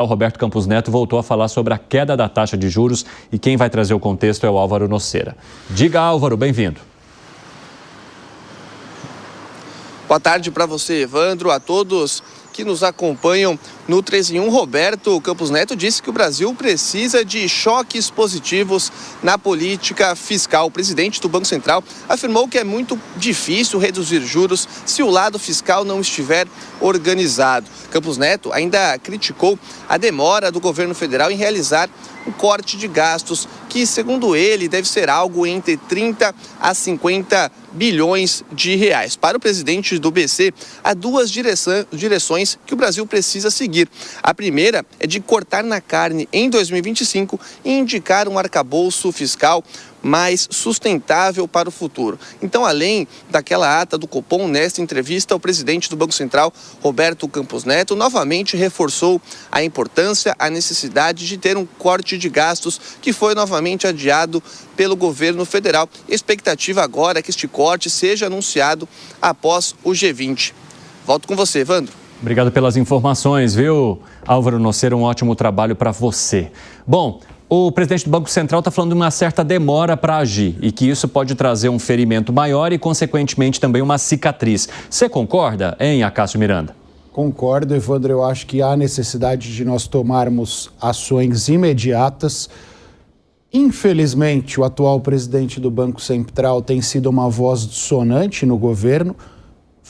O Roberto Campos Neto voltou a falar sobre a queda da taxa de juros e quem vai trazer o contexto é o Álvaro Nocera. Diga, Álvaro, bem-vindo. Boa tarde para você, Evandro, a todos que nos acompanham no 3 em 1. Roberto Campos Neto disse que o Brasil precisa de choques positivos na política fiscal. O presidente do Banco Central afirmou que é muito difícil reduzir juros se o lado fiscal não estiver organizado. Campos Neto ainda criticou a demora do governo federal em realizar um corte de gastos que, segundo ele, deve ser algo entre 30 a 50 bilhões de reais. Para o presidente do BC, há duas direções que o Brasil precisa seguir. A primeira é de cortar na carne em 2025 e indicar um arcabouço fiscal mais sustentável para o futuro. Então, além daquela ata do Copom, nesta entrevista, o presidente do Banco Central, Roberto Campos Neto, novamente reforçou a importância, a necessidade de ter um corte de gastos que foi novamente adiado pelo governo federal. A expectativa agora é que este corte seja anunciado após o G20. Volto com você, Evandro. Obrigado pelas informações, viu, Álvaro Nocera? Um ótimo trabalho para você. Bom, o presidente do Banco Central está falando de uma certa demora para agir e que isso pode trazer um ferimento maior e, consequentemente, também uma cicatriz. Você concorda, hein, Acácio Miranda? Concordo, Evandro. Eu acho que há necessidade de nós tomarmos ações imediatas. Infelizmente, o atual presidente do Banco Central tem sido uma voz dissonante no governo.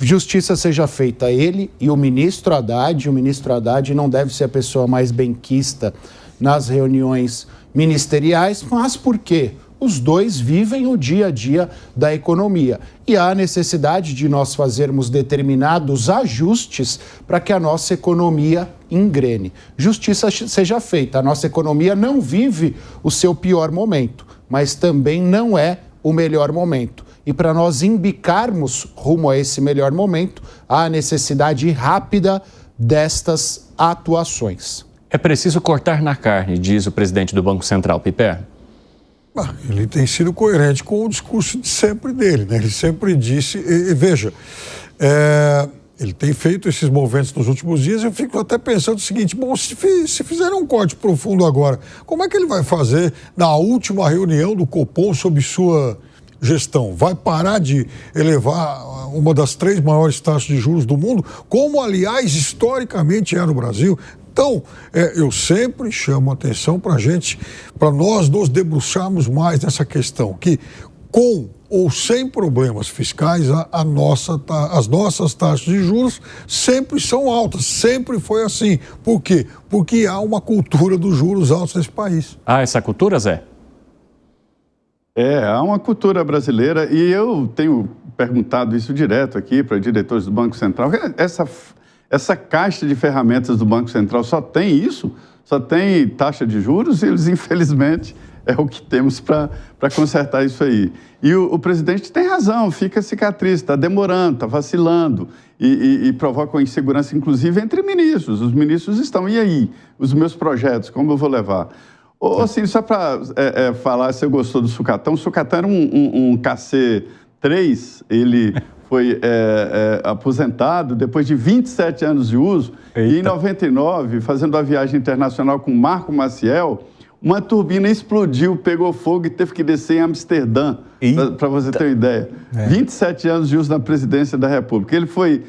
Justiça seja feita a ele e o ministro Haddad. O ministro Haddad não deve ser a pessoa mais benquista nas reuniões ministeriais, mas por quê? Os dois vivem o dia a dia da economia e há necessidade de nós fazermos determinados ajustes para que a nossa economia engrene. Justiça seja feita, a nossa economia não vive o seu pior momento, mas também não é o melhor momento. E para nós embicarmos rumo a esse melhor momento, há a necessidade rápida destas atuações. É preciso cortar na carne, diz o presidente do Banco Central, Piper. Ele tem sido coerente com o discurso de sempre dele, né? Ele sempre disse, veja, ele tem feito esses movimentos nos últimos dias. Eu fico até pensando o seguinte: bom, se fizer um corte profundo agora, como é que ele vai fazer na última reunião do Copom sob sua gestão? Vai parar de elevar uma das 3 maiores taxas de juros do mundo, como, aliás, historicamente é no Brasil? Então, eu sempre chamo a atenção para nós nos debruçarmos mais nessa questão, que com ou sem problemas fiscais, as nossas taxas de juros sempre são altas, sempre foi assim. Por quê? Porque há uma cultura dos juros altos nesse país. Ah, essa cultura, Zé? Há uma cultura brasileira e eu tenho perguntado isso direto aqui para diretores do Banco Central. Essa caixa de ferramentas do Banco Central só tem isso? Só tem taxa de juros? E eles, infelizmente, é o que temos para consertar isso aí. E o presidente tem razão, fica cicatriz, está demorando, está vacilando e provoca uma insegurança, inclusive, entre ministros. Os ministros estão, e aí? Os meus projetos, como eu vou levar? Assim, só para falar, se você gostou do sucatão, o sucatão era um KC-3, ele foi aposentado depois de 27 anos de uso. Eita. E em 99, fazendo a viagem internacional com Marco Maciel, uma turbina explodiu, pegou fogo e teve que descer em Amsterdã, para você ter uma ideia. 27 anos de uso na presidência da República. Ele foi...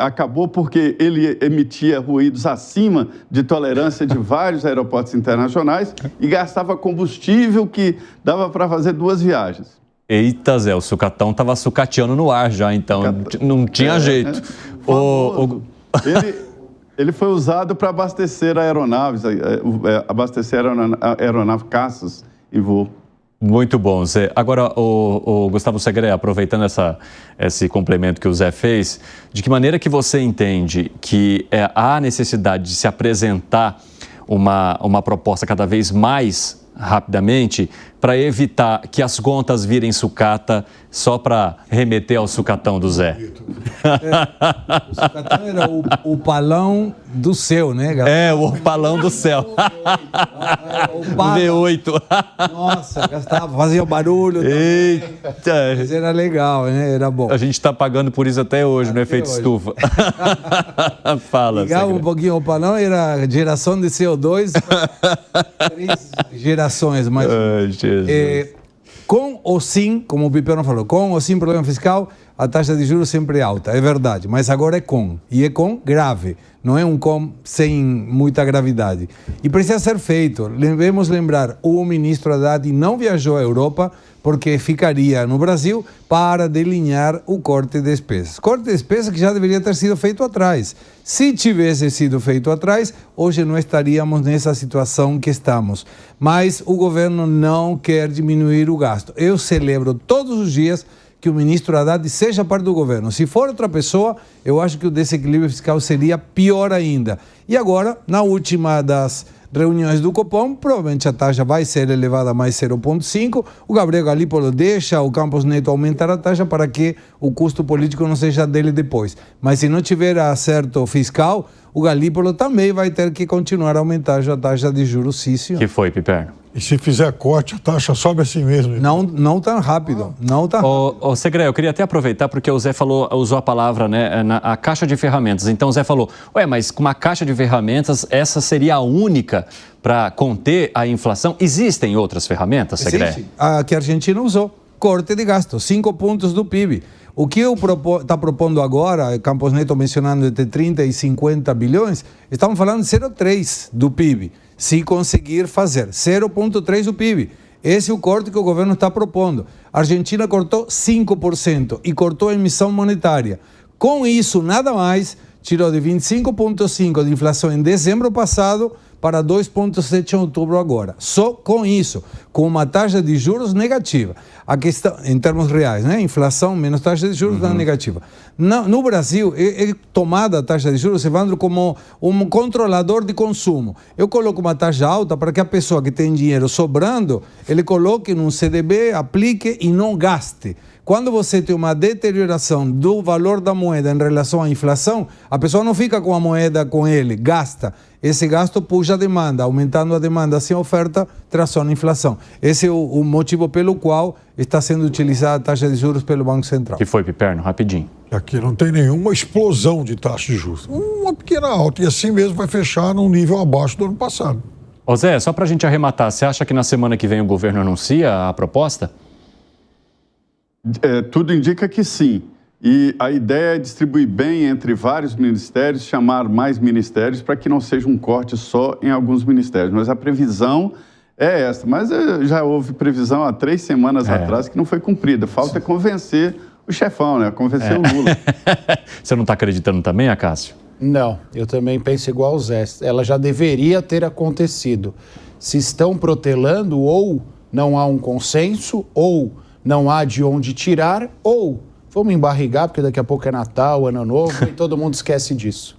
acabou porque ele emitia ruídos acima de tolerância de vários aeroportos internacionais e gastava combustível que dava para fazer 2 viagens. Eita, Zé, o sucatão estava sucateando no ar já, então não tinha jeito. Ele foi usado para abastecer aeronaves, aeronave caças em voo. Muito bom, Zé. Agora, o Gustavo Segré, aproveitando esse complemento que o Zé fez, de que maneira que você entende que há necessidade de se apresentar uma proposta cada vez mais rapidamente, para evitar que as contas virem sucata, só para remeter ao sucatão do Zé. O sucatão era o palão do céu, né, galera? É, o palão do céu. O V8. Nossa, gastava, fazia barulho. Eita. Mas era legal, né? Era bom. A gente está pagando por isso até hoje, no efeito estufa. Fala, ligava um pouquinho o palão, era geração de CO2, 3 gerações, mas com ou sem, como o Piperno falou, com ou sem problema fiscal, a taxa de juros sempre é alta, é verdade, mas agora é com, e é com grave, não é um com sem muita gravidade. E precisa ser feito. Devemos lembrar, o ministro Haddad não viajou à Europa porque ficaria no Brasil para delinear o corte de despesas. Corte de despesas que já deveria ter sido feito atrás. Se tivesse sido feito atrás, hoje não estaríamos nessa situação que estamos. Mas o governo não quer diminuir o gasto. Eu celebro todos os dias que o ministro Haddad seja parte do governo. Se for outra pessoa, eu acho que o desequilíbrio fiscal seria pior ainda. E agora, na última das reuniões do Copom, provavelmente a taxa vai ser elevada a mais 0,5. O Gabriel Galípolo deixa o Campos Neto aumentar a taxa para que o custo político não seja dele depois. Mas se não tiver acerto fiscal, o Galípolo também vai ter que continuar a aumentar a taxa de juros, sim, senhor. Que foi, Piperno? E se fizer corte, a taxa sobe assim mesmo. Não tão rápido. Não tão rápido. Ô, Segré, eu queria até aproveitar, porque o Zé usou a palavra, né, a caixa de ferramentas. Então o Zé falou, mas com uma caixa de ferramentas, essa seria a única para conter a inflação? Existem outras ferramentas, Segré? Existe. A que a Argentina usou, corte de gasto, 5 pontos do PIB. O que eu está propondo agora, Campos Neto mencionando entre 30 e 50 bilhões, estamos falando de 0,3 do PIB. Se conseguir fazer 0,3 do PIB. Esse é o corte que o governo está propondo. A Argentina cortou 5% e cortou a emissão monetária. Com isso, nada mais, tirou de 25,5% de inflação em dezembro passado para 2,7% em outubro agora. Só com isso, com uma taxa de juros negativa. A questão, em termos reais, né? Inflação menos taxa de juros dá negativa. No Brasil, é tomada a taxa de juros, Evandro, como um controlador de consumo. Eu coloco uma taxa alta para que a pessoa que tem dinheiro sobrando, ele coloque num CDB, aplique e não gaste. Quando você tem uma deterioração do valor da moeda em relação à inflação, a pessoa não fica com a moeda com ele, gasta. Esse gasto puxa a demanda, aumentando a demanda sem oferta, traciona a inflação. Esse é o motivo pelo qual está sendo utilizada a taxa de juros pelo Banco Central. Que foi, Piperno? Rapidinho. Aqui não tem nenhuma explosão de taxa de juros. Uma pequena alta, e assim mesmo vai fechar num nível abaixo do ano passado. Ô Zé, só para a gente arrematar, você acha que na semana que vem o governo anuncia a proposta? Tudo indica que sim. E a ideia é distribuir bem entre vários ministérios, chamar mais ministérios para que não seja um corte só em alguns ministérios. Mas a previsão é essa. Mas já houve previsão há 3 semanas atrás que não foi cumprida. Falta convencer o chefão, né? Convencer o Lula. Você não está acreditando também, Acácio? Não, eu também penso igual ao Zé. Ela já deveria ter acontecido. Se estão protelando, ou não há um consenso, ou não há de onde tirar, ou vamos embarrigar, porque daqui a pouco é Natal, Ano Novo, e todo mundo esquece disso.